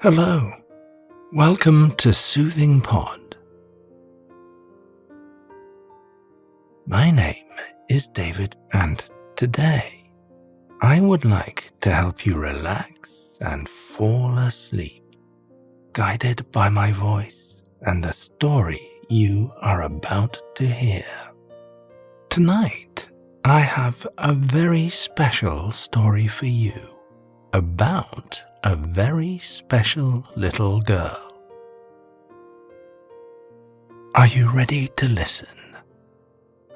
Hello, welcome to Soothing Pod. My name is David, and today I would like to help you relax and fall asleep, guided by my voice and the story you are about to hear. Tonight, I have a very special story for you about a very special little girl. Are you ready to listen?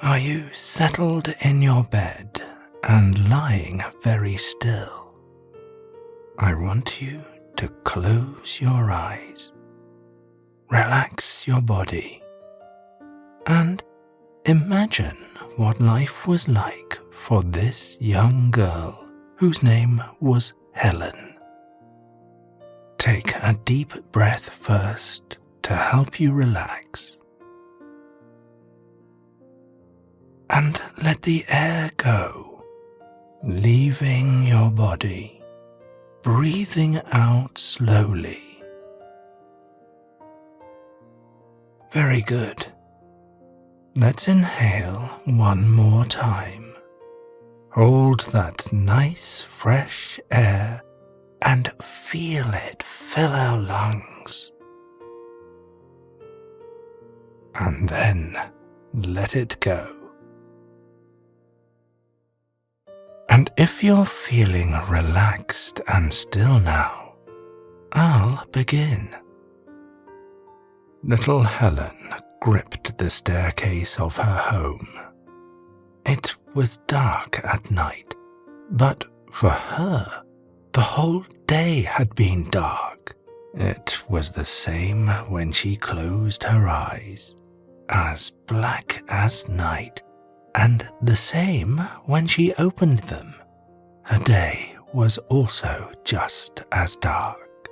Are you settled in your bed and lying very still? I want you to close your eyes, relax your body, and imagine what life was like for this young girl whose name was Helen. Take a deep breath first to help you relax. And let the air go, leaving your body, breathing out slowly. Very good. Let's inhale one more time. Hold that nice fresh air and feel it fill our lungs. And then let it go. And if you're feeling relaxed and still now, I'll begin. Little Helen gripped the staircase of her home. It was dark at night, but for her, the whole day had been dark. It was the same when she closed her eyes, as black as night, and the same when she opened them. Her day was also just as dark.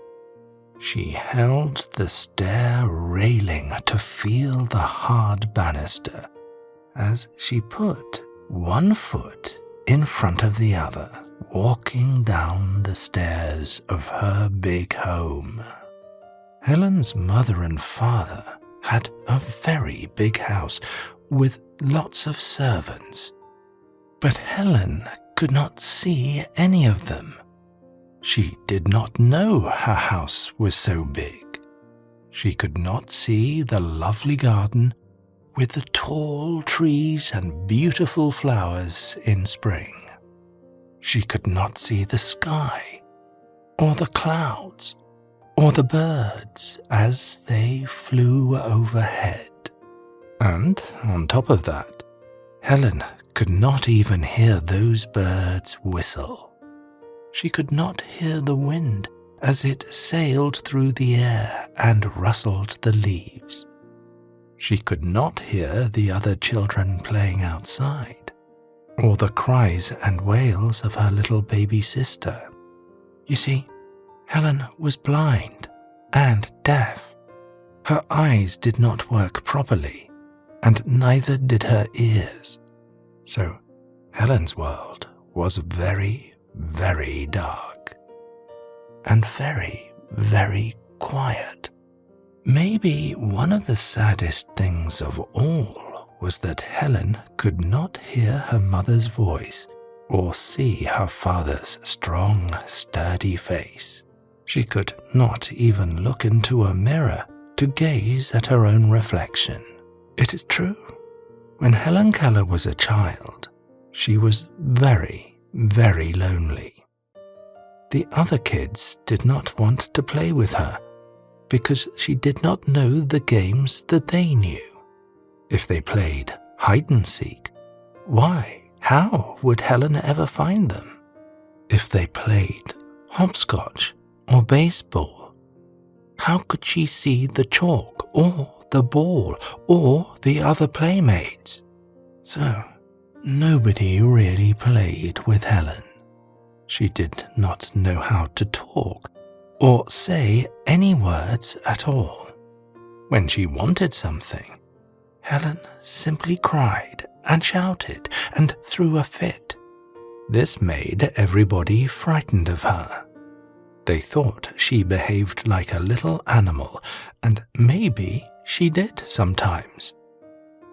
She held the stair railing to feel the hard banister as she put one foot in front of the other, walking down the stairs of her big home. Helen's mother and father had a very big house with lots of servants, but Helen could not see any of them. She did not know her house was so big. She could not see the lovely garden with the tall trees and beautiful flowers in spring. She could not see the sky, or the clouds, or the birds as they flew overhead. And on top of that, Helen could not even hear those birds whistle. She could not hear the wind as it sailed through the air and rustled the leaves. She could not hear the other children playing outside, or the cries and wails of her little baby sister. You see, Helen was blind and deaf. Her eyes did not work properly, and neither did her ears. So Helen's world was very, very dark, and very, very quiet. Maybe one of the saddest things of all was that Helen could not hear her mother's voice or see her father's strong, sturdy face. She could not even look into a mirror to gaze at her own reflection. It is true, when Helen Keller was a child, she was very, very lonely. The other kids did not want to play with her because she did not know the games that they knew. If they played hide-and-seek, how would Helen ever find them? If they played hopscotch or baseball, how could she see the chalk or the ball or the other playmates? So, nobody really played with Helen. She did not know how to talk or say any words at all. When she wanted something, Helen simply cried and shouted and threw a fit. This made everybody frightened of her. They thought she behaved like a little animal, and maybe she did sometimes.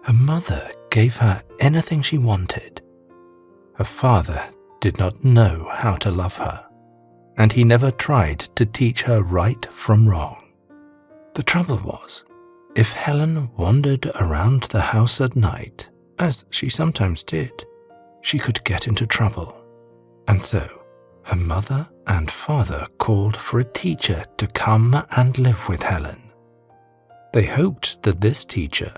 Her mother gave her anything she wanted. Her father did not know how to love her, and he never tried to teach her right from wrong. The trouble was, if Helen wandered around the house at night, as she sometimes did, she could get into trouble. And so, her mother and father called for a teacher to come and live with Helen. They hoped that this teacher,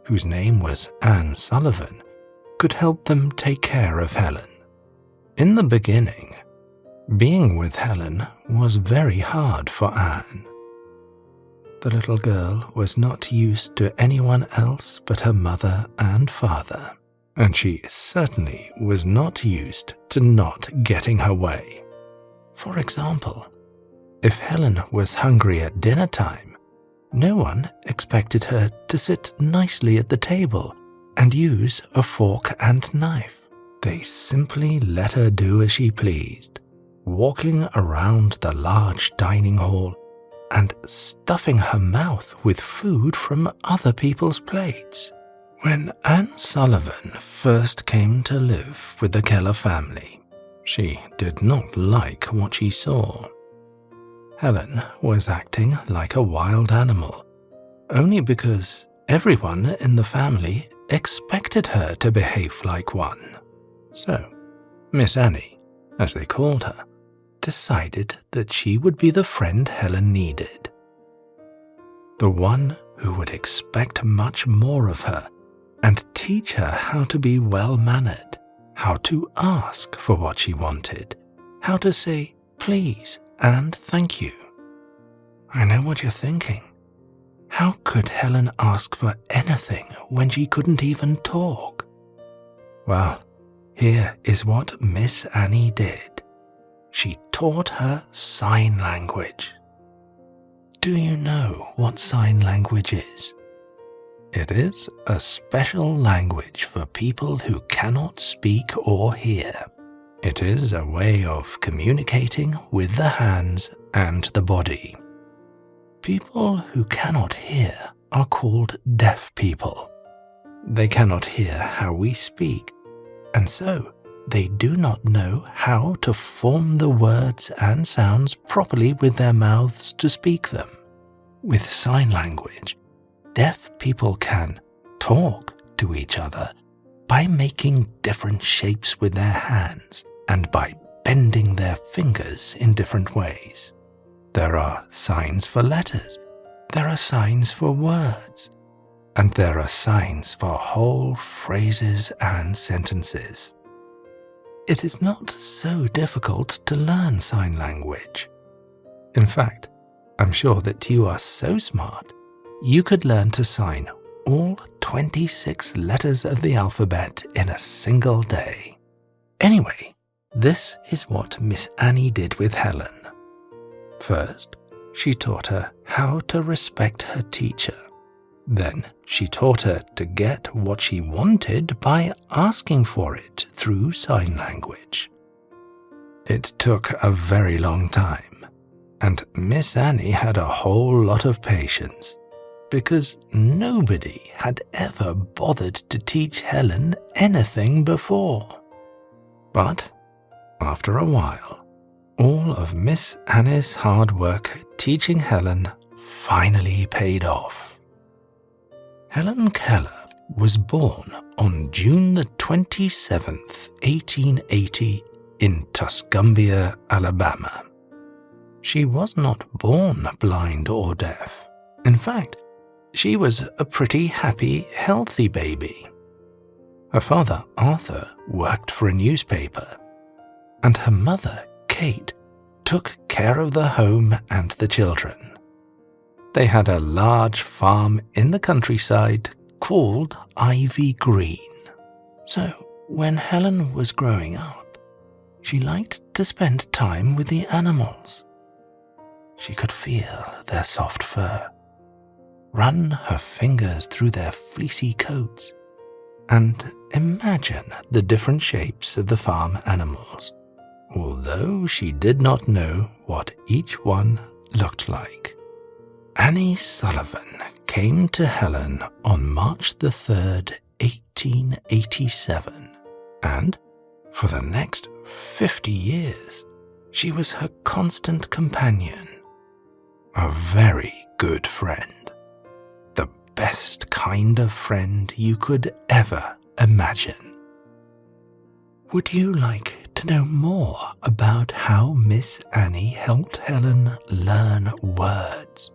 whose name was Anne Sullivan, could help them take care of Helen. In the beginning, being with Helen was very hard for Anne. The little girl was not used to anyone else but her mother and father, and she certainly was not used to not getting her way. For example, if Helen was hungry at dinner time, no one expected her to sit nicely at the table and use a fork and knife. They simply let her do as she pleased, walking around the large dining hall and stuffing her mouth with food from other people's plates. When Anne Sullivan first came to live with the Keller family, she did not like what she saw. Helen was acting like a wild animal, only because everyone in the family expected her to behave like one. So, Miss Annie, as they called her, decided that she would be the friend Helen needed. The one who would expect much more of her and teach her how to be well-mannered, how to ask for what she wanted, how to say please and thank you. I know what you're thinking. How could Helen ask for anything when she couldn't even talk? Well, here is what Miss Annie did. She taught her sign language. Do you know what sign language is? It is a special language for people who cannot speak or hear. It is a way of communicating with the hands and the body. People who cannot hear are called deaf people. They cannot hear how we speak, and so they do not know how to form the words and sounds properly with their mouths to speak them. With sign language, deaf people can talk to each other by making different shapes with their hands and by bending their fingers in different ways. There are signs for letters, there are signs for words, and there are signs for whole phrases and sentences. It is not so difficult to learn sign language. In fact, I'm sure that you are so smart, you could learn to sign all 26 letters of the alphabet in a single day. Anyway, this is what Miss Annie did with Helen. First, she taught her how to respect her teacher. Then she taught her to get what she wanted by asking for it through sign language. It took a very long time, and Miss Annie had a whole lot of patience, because nobody had ever bothered to teach Helen anything before. But after a while, all of Miss Annie's hard work teaching Helen finally paid off. Helen Keller was born on June the 27th, 1880 in Tuscumbia, Alabama. She was not born blind or deaf. In fact, she was a pretty happy, healthy baby. Her father, Arthur, worked for a newspaper, and her mother, Kate, took care of the home and the children. They had a large farm in the countryside called Ivy Green. So, when Helen was growing up, she liked to spend time with the animals. She could feel their soft fur, run her fingers through their fleecy coats, and imagine the different shapes of the farm animals. although she did not know what each one looked like. Annie Sullivan came to Helen on March the 3rd, 1887, and for the next 50 years, she was her constant companion, a very good friend, the best kind of friend you could ever imagine. Would you like to know more about how Miss Annie helped Helen learn words?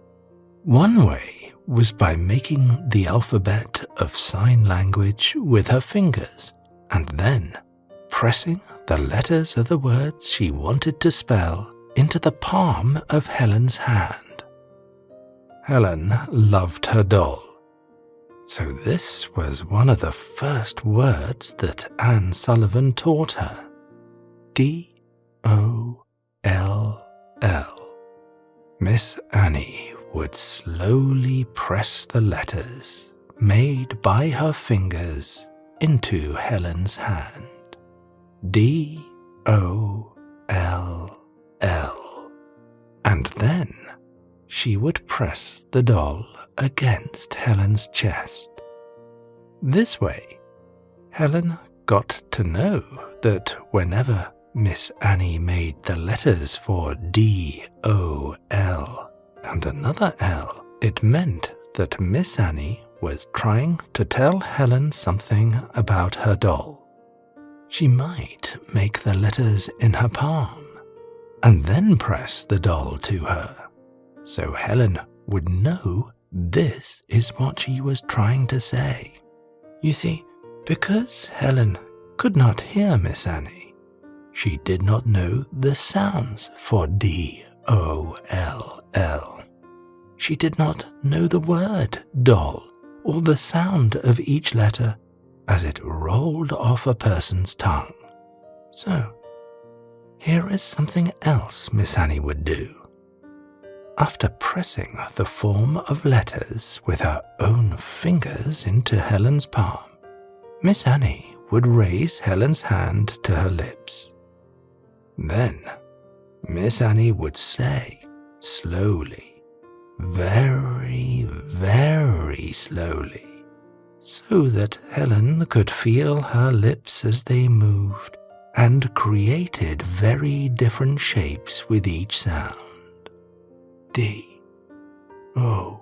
One way was by making the alphabet of sign language with her fingers and then pressing the letters of the words she wanted to spell into the palm of Helen's hand. Helen loved her doll, so this was one of the first words that Anne Sullivan taught her. D-O-L-L. Miss Annie would slowly press the letters made by her fingers into Helen's hand. D-O-L-L. And then she would press the doll against Helen's chest. This way, Helen got to know that whenever Miss Annie made the letters for D-O-L and another L, it meant that Miss Annie was trying to tell Helen something about her doll. She might make the letters in her palm and then press the doll to her, so Helen would know this is what she was trying to say. You see, because Helen could not hear Miss Annie, she did not know the sounds for D-O-L-L. She did not know the word doll or the sound of each letter as it rolled off a person's tongue. So, here is something else Miss Annie would do. After pressing the form of letters with her own fingers into Helen's palm, Miss Annie would raise Helen's hand to her lips. Then, Miss Annie would say, slowly, very, very slowly, so that Helen could feel her lips as they moved and created very different shapes with each sound. D-O-L-L.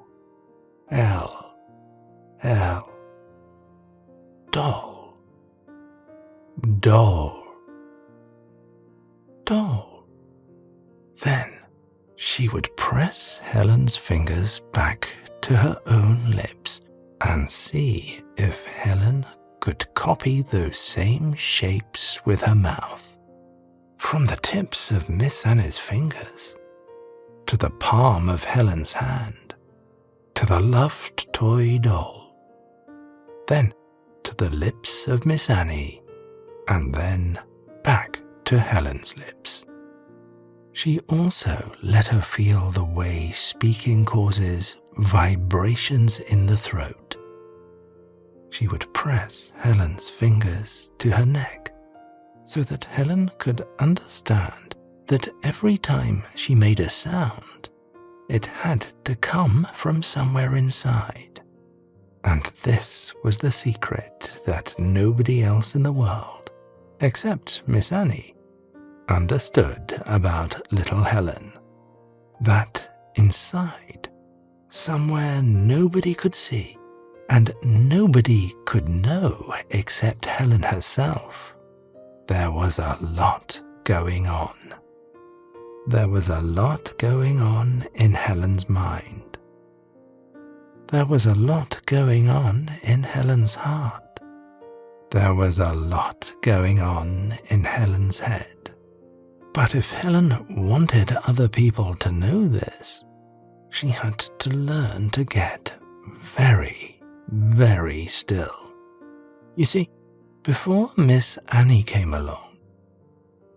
Doll. Doll. Doll. Then she would press Helen's fingers back to her own lips and see if Helen could copy those same shapes with her mouth. From the tips of Miss Annie's fingers to the palm of Helen's hand, to the loved toy doll, then to the lips of Miss Annie, and then back to Helen's lips. She also let her feel the way speaking causes vibrations in the throat. She would press Helen's fingers to her neck so that Helen could understand that every time she made a sound, it had to come from somewhere inside. And this was the secret that nobody else in the world, except Miss Annie, understood about little Helen. That inside, somewhere nobody could see and nobody could know except Helen herself, there was a lot going on. There was a lot going on in Helen's mind. There was a lot going on in Helen's heart. There was a lot going on in Helen's head. But if Helen wanted other people to know this, she had to learn to get very, very still. You see, before Miss Annie came along,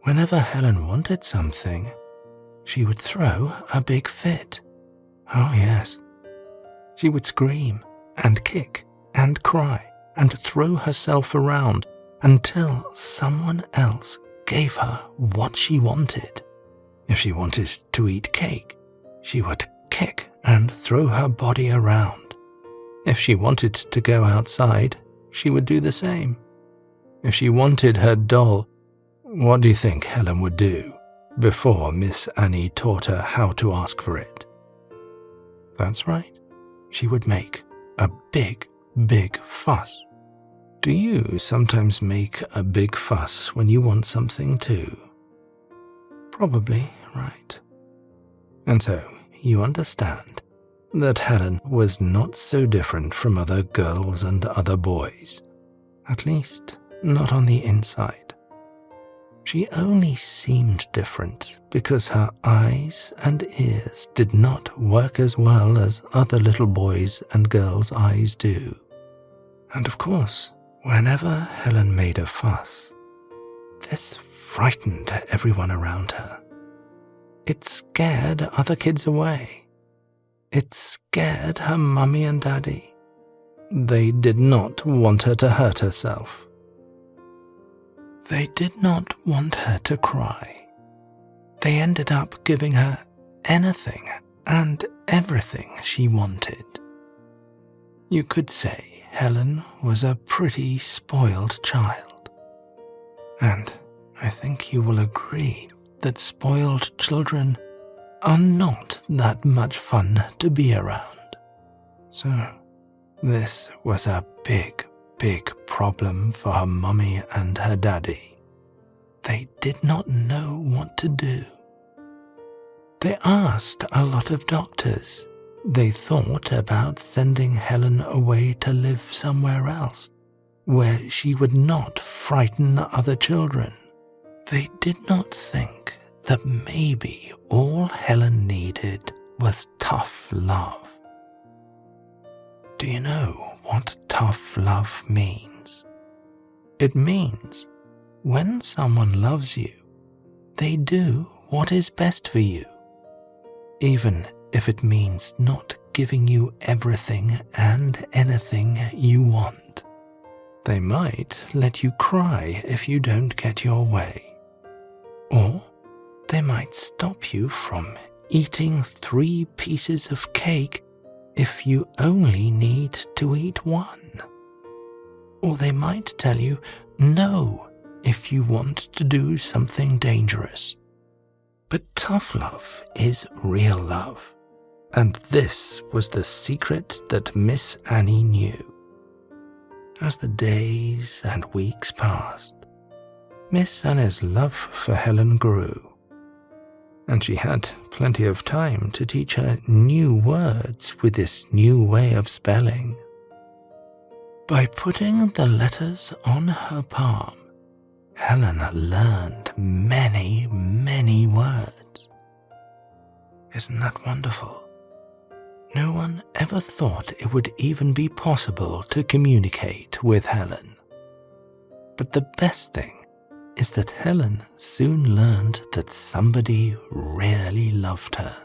whenever Helen wanted something, she would throw a big fit. Oh yes. She would scream and kick and cry and throw herself around until someone else gave her what she wanted. If she wanted to eat cake, she would kick and throw her body around. If she wanted to go outside, she would do the same. If she wanted her doll, what do you think Helen would do before Miss Annie taught her how to ask for it? That's right, she would make a big, big fuss. Do you sometimes make a big fuss when you want something too? Probably, right. And so you understand that Helen was not so different from other girls and other boys, at least not on the inside. She only seemed different because her eyes and ears did not work as well as other little boys' and girls' eyes do. And of course, whenever Helen made a fuss, this frightened everyone around her. It scared other kids away. It scared her mummy and daddy. They did not want her to hurt herself. They did not want her to cry. They ended up giving her anything and everything she wanted. You could say Helen was a pretty spoiled child. And I think you will agree that spoiled children are not that much fun to be around. So this was a big, big problem for her mummy and her daddy. They did not know what to do. They asked a lot of doctors. They thought about sending Helen away to live somewhere else, where she would not frighten other children. They did not think that maybe all Helen needed was tough love. Do you know what tough love means? It means when someone loves you, they do what is best for you, even if it means not giving you everything and anything you want. They might let you cry if you don't get your way, or they might stop you from eating 3 pieces of cake if you only need to eat 1. Or they might tell you no if you want to do something dangerous. But tough love is real love, and this was the secret that Miss Annie knew. As the days and weeks passed, Miss Annie's love for Helen grew, and she had plenty of time to teach her new words with this new way of spelling. By putting the letters on her palm, Helen learned many, many words. Isn't that wonderful? No one ever thought it would even be possible to communicate with Helen. But the best thing is that Helen soon learned that somebody really loved her.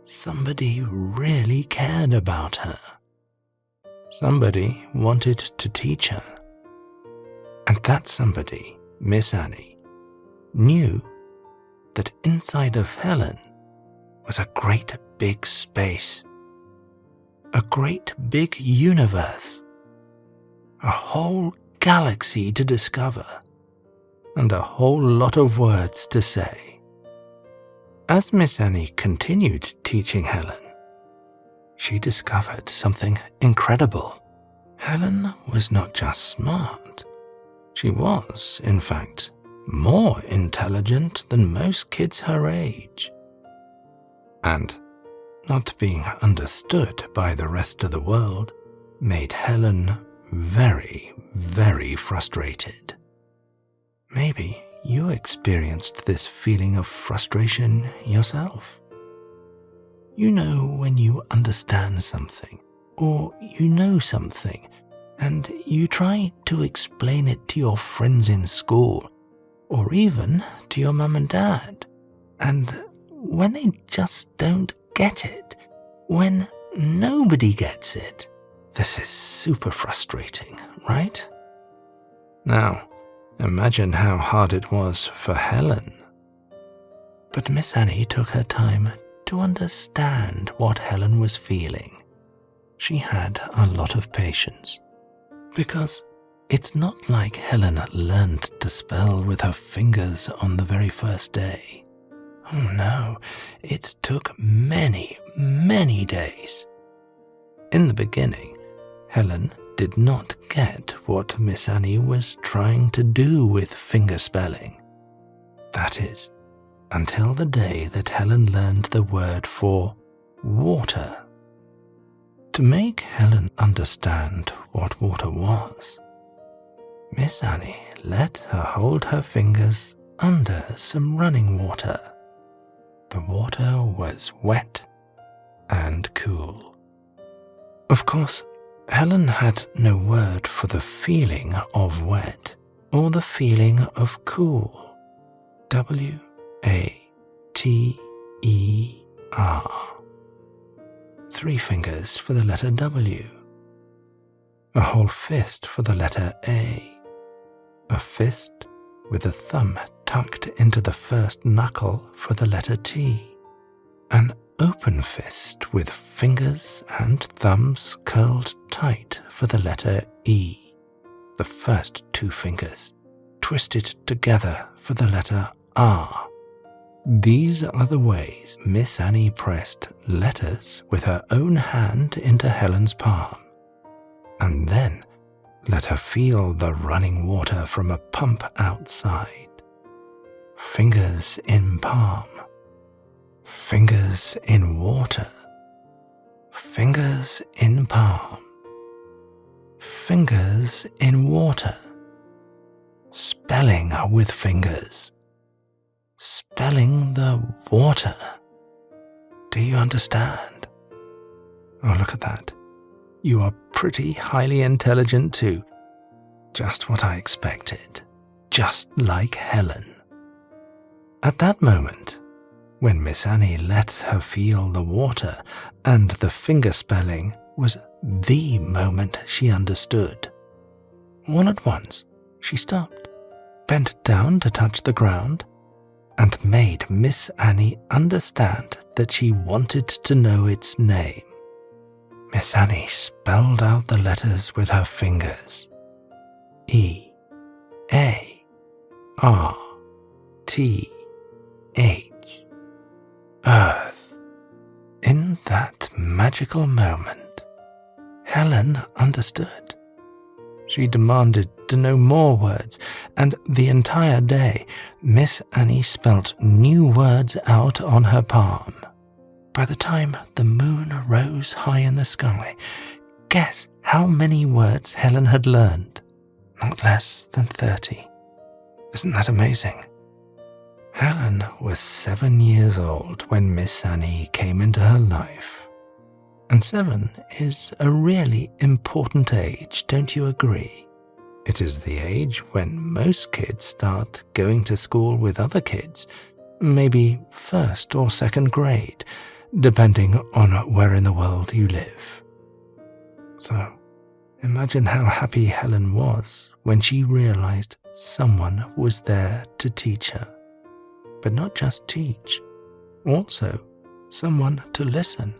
Somebody really cared about her. Somebody wanted to teach her. And that somebody, Miss Annie, knew that inside of Helen was a great big space, a great big universe, a whole galaxy to discover, and a whole lot of words to say. As Miss Annie continued teaching Helen, she discovered something incredible. Helen was not just smart. She was, in fact, more intelligent than most kids her age. And not being understood by the rest of the world made Helen very, very frustrated. Maybe you experienced this feeling of frustration yourself. You know when you understand something, or you know something, and you try to explain it to your friends in school, or even to your mum and dad, and when they just don't get it, when nobody gets it, this is super frustrating, right? Now, Imagine how hard it was for Helen. But Miss Annie took her time to understand what Helen was feeling. She had a lot of patience, because it's not like Helen learned to spell with her fingers on the very first day. Oh no, it took many, many days. In the beginning, Helen did not get what Miss Annie was trying to do with finger spelling. That is, until the day that Helen learned the word for water. To make Helen understand what water was, Miss Annie let her hold her fingers under some running water. The water was wet and cool. Of course, Helen had no word for the feeling of wet or the feeling of cool. W-A-T-E-R. 3 fingers for the letter W. A whole fist for the letter A. A fist with a thumb tucked into the first knuckle for the letter T. An open fist with fingers and thumbs curled tight for the letter E. The first 2 fingers twisted together for the letter R. These are the ways Miss Annie pressed letters with her own hand into Helen's palm, and then let her feel the running water from a pump outside. Fingers in palm, fingers in water, fingers in palm, fingers in water, spelling with fingers. Spelling the water. Do you understand? Oh, look at that. You are pretty highly intelligent too. Just what I expected. Just like Helen. At that moment, when Miss Annie let her feel the water and the finger spelling was the moment she understood. All at once, she stopped, bent down to touch the ground, and made Miss Annie understand that she wanted to know its name. Miss Annie spelled out the letters with her fingers. E, A, R, T, H. Earth. In that magical moment, Helen understood. She demanded to know more words, and the entire day, Miss Annie spelt new words out on her palm. By the time the moon rose high in the sky, guess how many words Helen had learned? Not less than 30. Isn't that amazing? Helen was 7 years old when Miss Annie came into her life. And 7 is a really important age, don't you agree? It is the age when most kids start going to school with other kids, maybe 1st or 2nd grade, depending on where in the world you live. So, imagine how happy Helen was when she realized someone was there to teach her. But not just teach, also someone to listen.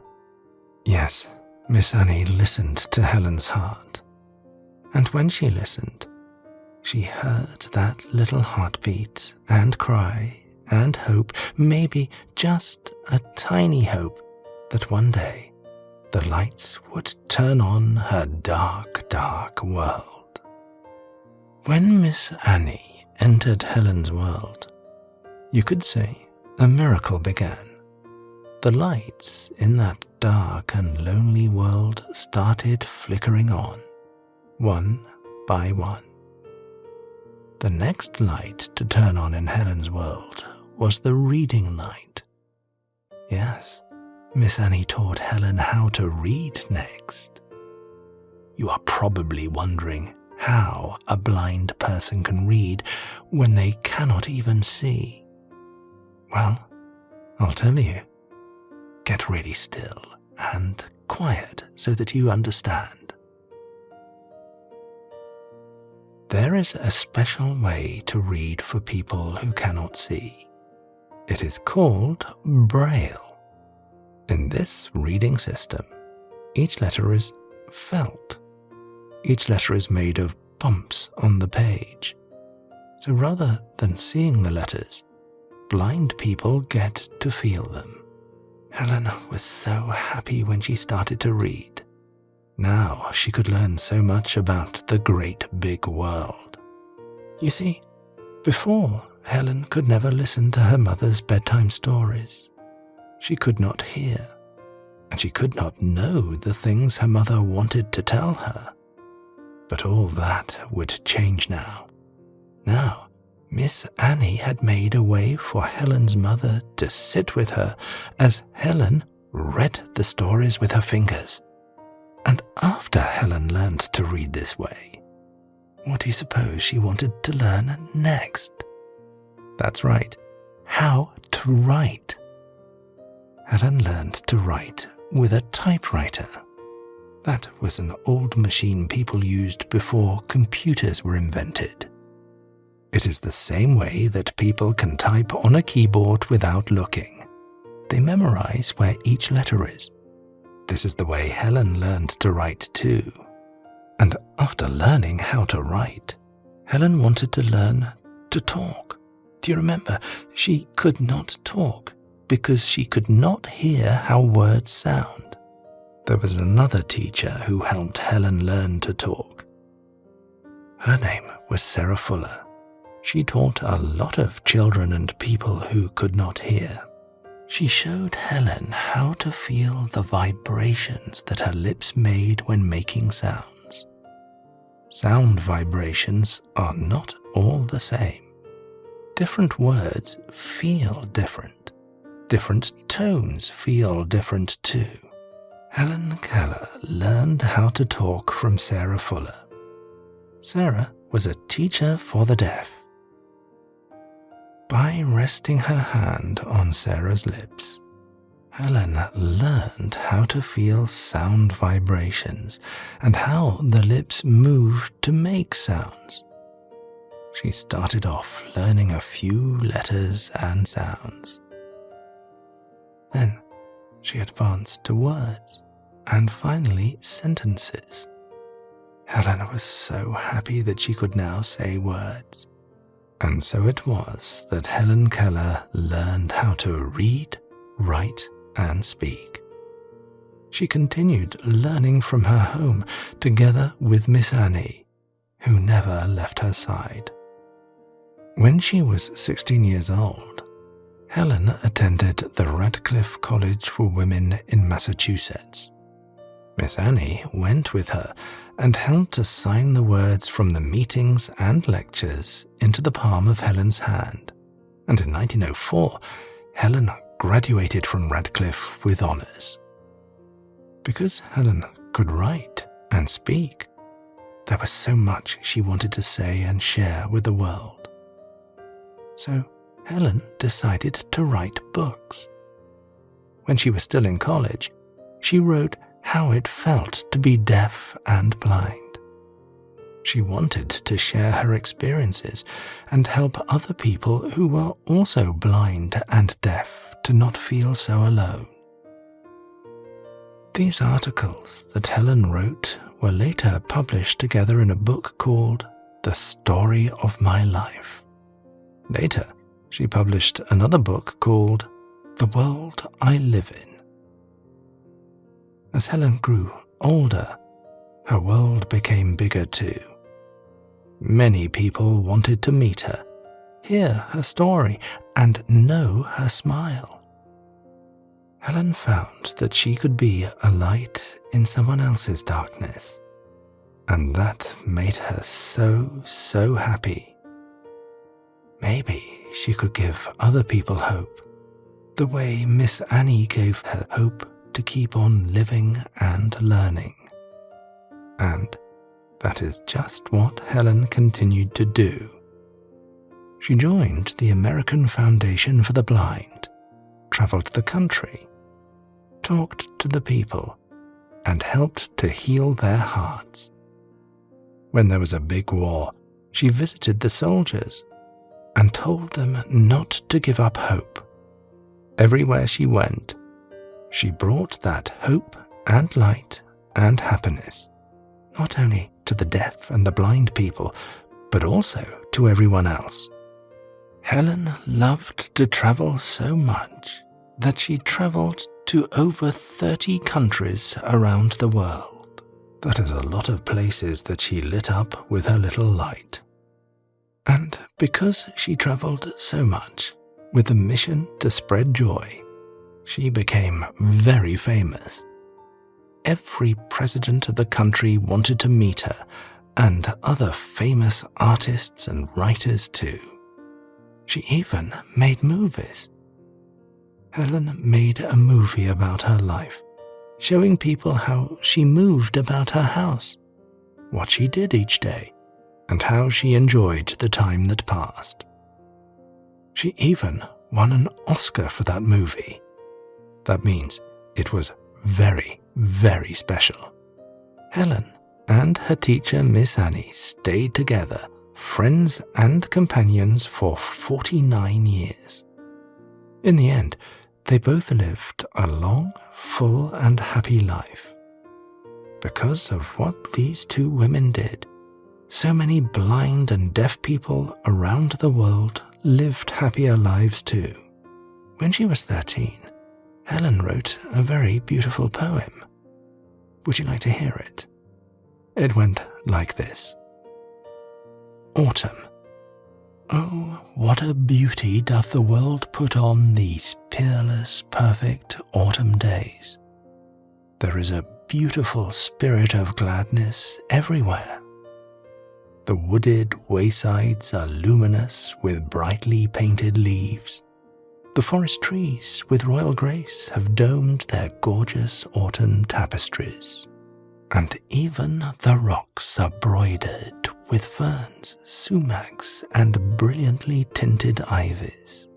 Yes, Miss Annie listened to Helen's heart. And when she listened, she heard that little heartbeat and cry and hope, maybe just a tiny hope, that one day the lights would turn on her dark, dark world. When Miss Annie entered Helen's world, you could say a miracle began. The lights in that dark and lonely world started flickering on, one by one. The next light to turn on in Helen's world was the reading light. Yes, Miss Annie taught Helen how to read next. You are probably wondering how a blind person can read when they cannot even see. Well, I'll tell you. Get really still and quiet so that you understand. There is a special way to read for people who cannot see. It is called Braille. In this reading system, each letter is felt. Each letter is made of bumps on the page. So rather than seeing the letters, blind people get to feel them. Helen was so happy when she started to read. Now she could learn so much about the great big world. You see, before Helen could never listen to her mother's bedtime stories. She could not hear, and she could not know the things her mother wanted to tell her. But all that would change now. Now, Miss Annie had made a way for Helen's mother to sit with her as Helen read the stories with her fingers. And after Helen learned to read this way, what do you suppose she wanted to learn next? That's right, how to write. Helen learned to write with a typewriter. That was an old machine people used before computers were invented. It is the same way that people can type on a keyboard without looking. They memorize where each letter is. This is the way Helen learned to write too. And after learning how to write, Helen wanted to learn to talk. Do you remember? She could not talk because she could not hear how words sound. There was another teacher who helped Helen learn to talk. Her name was Sarah Fuller. She taught a lot of children and people who could not hear. She showed Helen how to feel the vibrations that her lips made when making sounds. Sound vibrations are not all the same. Different words feel different. Different tones feel different too. Helen Keller learned how to talk from Sarah Fuller. Sarah was a teacher for the deaf. By resting her hand on Sarah's lips, Helen learned how to feel sound vibrations and how the lips moved to make sounds. She started off learning a few letters and sounds. Then she advanced to words and finally sentences. Helen was so happy that she could now say words. And so it was that Helen Keller learned how to read, write, and speak. She continued learning from her home together with Miss Annie, who never left her side. When she was 16 years old, Helen attended the Radcliffe College for Women in Massachusetts. Miss Annie went with her and helped to sign the words from the meetings and lectures into the palm of Helen's hand. And in 1904, Helen graduated from Radcliffe with honors. Because Helen could write and speak, there was so much she wanted to say and share with the world. So Helen decided to write books. When she was still in college, she wrote how it felt to be deaf and blind. She wanted to share her experiences and help other people who were also blind and deaf to not feel so alone. These articles that Helen wrote were later published together in a book called The Story of My Life. Later, she published another book called The World I Live In. As Helen grew older, her world became bigger too. Many people wanted to meet her, hear her story, and know her smile. Helen found that she could be a light in someone else's darkness, and that made her so happy. Maybe she could give other people hope, the way Miss Annie gave her hope to keep on living and learning. And that is just what Helen continued to do. She joined the American Foundation for the Blind, traveled the country, talked to the people, and helped to heal their hearts. When there was a big war, She visited the soldiers and told them not to give up hope. Everywhere she went, she brought that hope and light and happiness, not only to the deaf and the blind people, but also to everyone else. Helen loved to travel so much that she traveled to over 30 countries around the world. That is a lot of places that she lit up with her little light. And because she traveled so much with the mission to spread joy, she became very famous. Every president of the country wanted to meet her, and other famous artists and writers too. She even made movies. Helen made a movie about her life, showing people how she moved about her house, what she did each day, and how she enjoyed the time that passed. She even won an Oscar for that movie. That means it was very, very special. Helen and her teacher Miss Annie stayed together, friends and companions, for 49 years. In the end, they both lived a long, full and happy life. Because of what these two women did, so many blind and deaf people around the world lived happier lives too. When she was 13, Helen wrote a very beautiful poem. Would you like to hear it? It went like this. Autumn. Oh, what a beauty doth the world put on these peerless, perfect autumn days. There is a beautiful spirit of gladness everywhere. The wooded waysides are luminous with brightly painted leaves. The forest trees with royal grace have domed their gorgeous autumn tapestries. And even the rocks are broidered with ferns, sumacs, and brilliantly tinted ivies.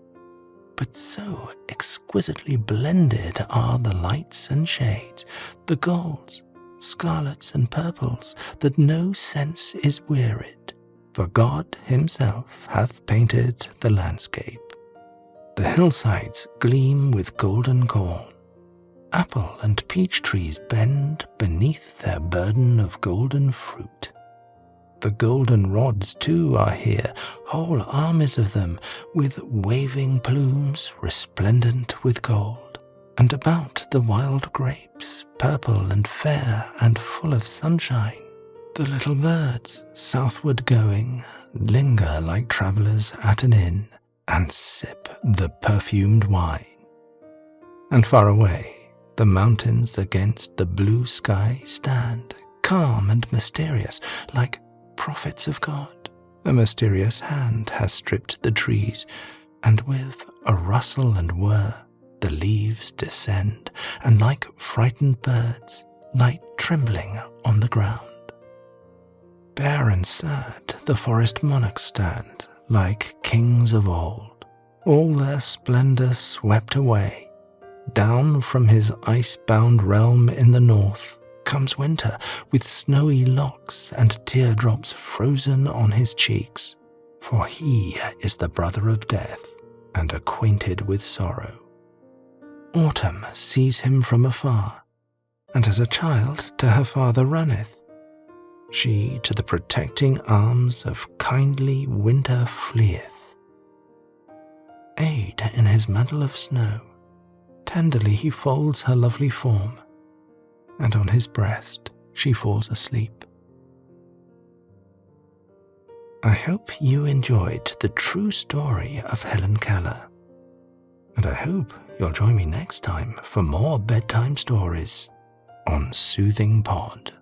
But so exquisitely blended are the lights and shades, the golds, scarlets and purples, that no sense is wearied, for God himself hath painted the landscape. The hillsides gleam with golden corn. Apple and peach trees bend beneath their burden of golden fruit. The golden rods too are here, whole armies of them, with waving plumes resplendent with gold. And about the wild grapes, purple and fair and full of sunshine, the little birds, southward going, linger like travellers at an inn, and sip the perfumed wine. And far away, the mountains against the blue sky stand, calm and mysterious, like prophets of God. A mysterious hand has stripped the trees, and with a rustle and whir, the leaves descend, and like frightened birds, lie trembling on the ground. Bare and sad, the forest monarchs stand, like kings of old, all their splendor swept away. Down from his ice-bound realm in the north comes winter, with snowy locks and teardrops frozen on his cheeks, for he is the brother of death and acquainted with sorrow. Autumn sees him from afar, and as a child to her father runneth. She to the protecting arms of kindly winter fleeth. Aid in his mantle of snow, tenderly he folds her lovely form, and on his breast she falls asleep. I hope you enjoyed the true story of Helen Keller, and I hope you'll join me next time for more bedtime stories on Soothing Pod.